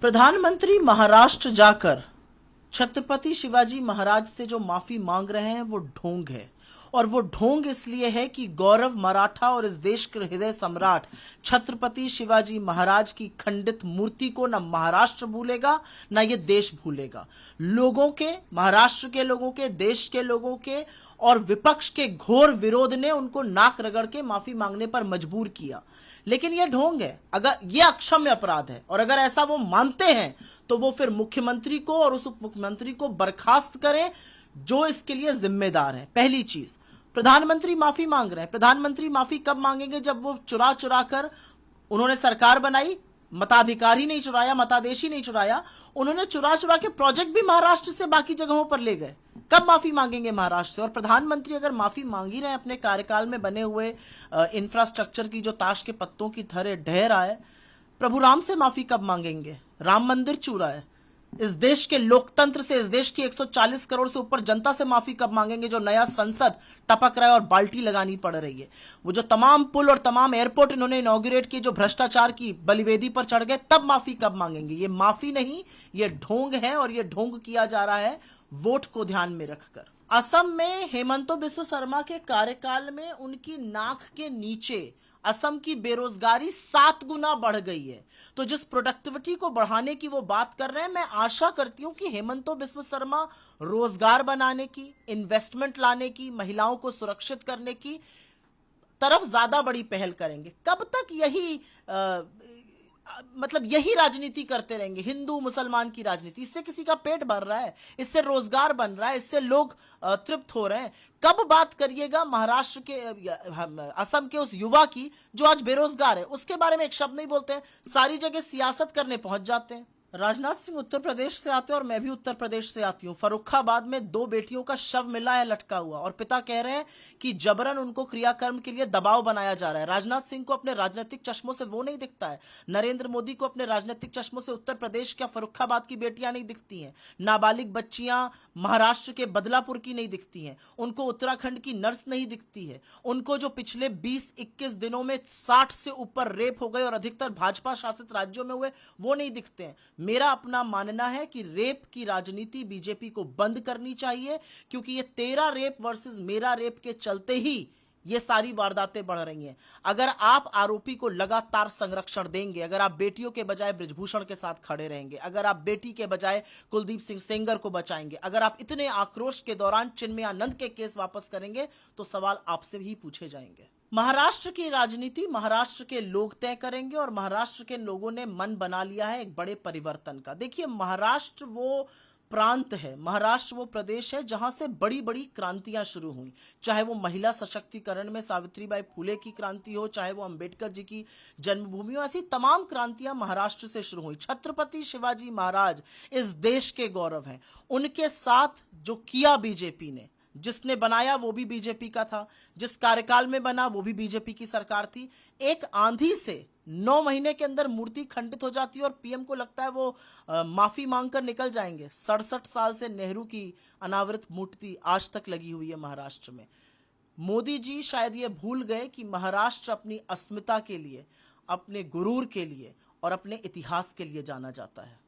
प्रधानमंत्री महाराष्ट्र जाकर छत्रपति शिवाजी महाराज से जो माफी मांग रहे हैं वो ढोंग है। और वो ढोंग इसलिए है कि गौरव मराठा और इस देश के हृदय सम्राट छत्रपति शिवाजी महाराज की खंडित मूर्ति को न महाराष्ट्र भूलेगा न ये देश भूलेगा। लोगों के, महाराष्ट्र के लोगों के, देश के लोगों के और विपक्ष के घोर विरोध ने उनको नाक रगड़ के माफी मांगने पर मजबूर किया। लेकिन यह ढोंग है, अगर यह अक्षम्य अपराध है और अगर ऐसा वो मानते हैं तो वो फिर मुख्यमंत्री को और उस उप मुख्यमंत्री को बर्खास्त करें जो इसके लिए जिम्मेदार है। पहली चीज, प्रधानमंत्री माफी मांग रहे हैं। प्रधानमंत्री माफी कब मांगेंगे? जब वो चुरा चुरा कर उन्होंने सरकार बनाई, मताधिकार ही नहीं चुराया, मतादेश ही नहीं चुराया, उन्होंने चुरा चुरा के प्रोजेक्ट भी महाराष्ट्र से बाकी जगहों पर ले गए। कब माफी मांगेंगे महाराष्ट्र से? और प्रधानमंत्री अगर माफी मांग ही रहे हैं अपने कार्यकाल में बने हुए इंफ्रास्ट्रक्चर की जो ताश के पत्तों की तरह ढह रहा है, प्रभु राम से माफी कब मांगेंगे? राम मंदिर चूरा है। इस देश के लोकतंत्र से, इस देश की 140 करोड़ से ऊपर जनता से माफी कब मांगेंगे जो नया संसद टपक रहा है और बाल्टी लगानी पड़ रही है? वो जो तमाम पुल और तमाम एयरपोर्ट इन्होंने इनॉग्रेट किए, जो भ्रष्टाचार की बलिवेदी पर चढ़ गए, तब माफी कब मांगेंगे? ये माफी नहीं, ये ढोंग है और ये ढोंग किया जा रहा है वोट को ध्यान में रखकर। असम में हेमंतो बिस्व शर्मा के कार्यकाल में उनकी नाक के नीचे असम की बेरोजगारी 7 गुना बढ़ गई है। तो जिस प्रोडक्टिविटी को बढ़ाने की वो बात कर रहे हैं, मैं आशा करती हूं कि हेमंतो बिस्व शर्मा रोजगार बनाने की, इन्वेस्टमेंट लाने की, महिलाओं को सुरक्षित करने की तरफ ज्यादा बड़ी पहल करेंगे। कब तक यही राजनीति करते रहेंगे, हिंदू मुसलमान की राजनीति? इससे किसी का पेट भर रहा है, इससे रोजगार बन रहा है, इससे लोग तृप्त हो रहे हैं। कब बात करिएगा महाराष्ट्र के, असम के उस युवा की जो आज बेरोजगार है, उसके बारे में एक शब्द नहीं बोलते हैं, सारी जगह सियासत करने पहुंच जाते हैं। राजनाथ सिंह उत्तर प्रदेश से आते हैं और मैं भी उत्तर प्रदेश से आती हूँ। फर्रुखाबाद में 2 बेटियों का शव मिला है लटका हुआ और पिता कह रहे हैं कि जबरन उनको क्रियाकर्म के लिए दबाव बनाया जा रहा है। राजनाथ सिंह को अपने राजनीतिक चश्मों से वो नहीं दिखता है, नरेंद्र मोदी को अपने राजनीतिक चश्मों से उत्तर प्रदेश क्या फर्रुखाबाद की बेटियां नहीं दिखती हैं, नाबालिग बच्चियां महाराष्ट्र के बदलापुर की नहीं दिखती हैं, उनको उत्तराखंड की नर्स नहीं दिखती है, उनको जो पिछले 20-21 दिनों में 60 से ऊपर रेप हो गए और अधिकतर भाजपा शासित राज्यों में हुए, वो नहीं दिखते हैं। मेरा अपना मानना है कि रेप की राजनीति बीजेपी को बंद करनी चाहिए, क्योंकि ये तेरा रेप वर्सेस मेरा रेप के चलते ही ये सारी वारदातें बढ़ रही हैं। अगर आप आरोपी को लगातार संरक्षण देंगे, अगर आप बेटियों के बजाय बृजभूषण के साथ खड़े रहेंगे, अगर आप बेटी के बजाय कुलदीप सिंह सेंगर को बचाएंगे, अगर आप इतने आक्रोश के दौरान चिन्मयानंद के केस वापस करेंगे, तो सवाल आपसे भी पूछे जाएंगे। महाराष्ट्र की राजनीति महाराष्ट्र के लोग तय करेंगे और महाराष्ट्र के लोगों ने मन बना लिया है एक बड़े परिवर्तन का। देखिए, महाराष्ट्र वो प्रांत है, महाराष्ट्र वो प्रदेश है जहां से बड़ी बड़ी क्रांतियां शुरू हुई, चाहे वो महिला सशक्तिकरण में सावित्रीबाई फुले की क्रांति हो, चाहे वो अंबेडकर जी की जन्मभूमि हो, ऐसी तमाम क्रांतियां महाराष्ट्र से शुरू हुई। छत्रपति शिवाजी महाराज इस देश के गौरव हैं। उनके साथ जो किया बीजेपी ने, जिसने बनाया वो भी बीजेपी का था, जिस कार्यकाल में बना वो भी बीजेपी की सरकार थी। एक आंधी से 9 महीने के अंदर मूर्ति खंडित हो जाती है और पीएम को लगता है वो माफी मांगकर निकल जाएंगे। 67 साल से नेहरू की अनावृत मूर्ति आज तक लगी हुई है महाराष्ट्र में। मोदी जी शायद ये भूल गए कि महाराष्ट्र अपनी अस्मिता के लिए, अपने गुरूर के लिए और अपने इतिहास के लिए जाना जाता है।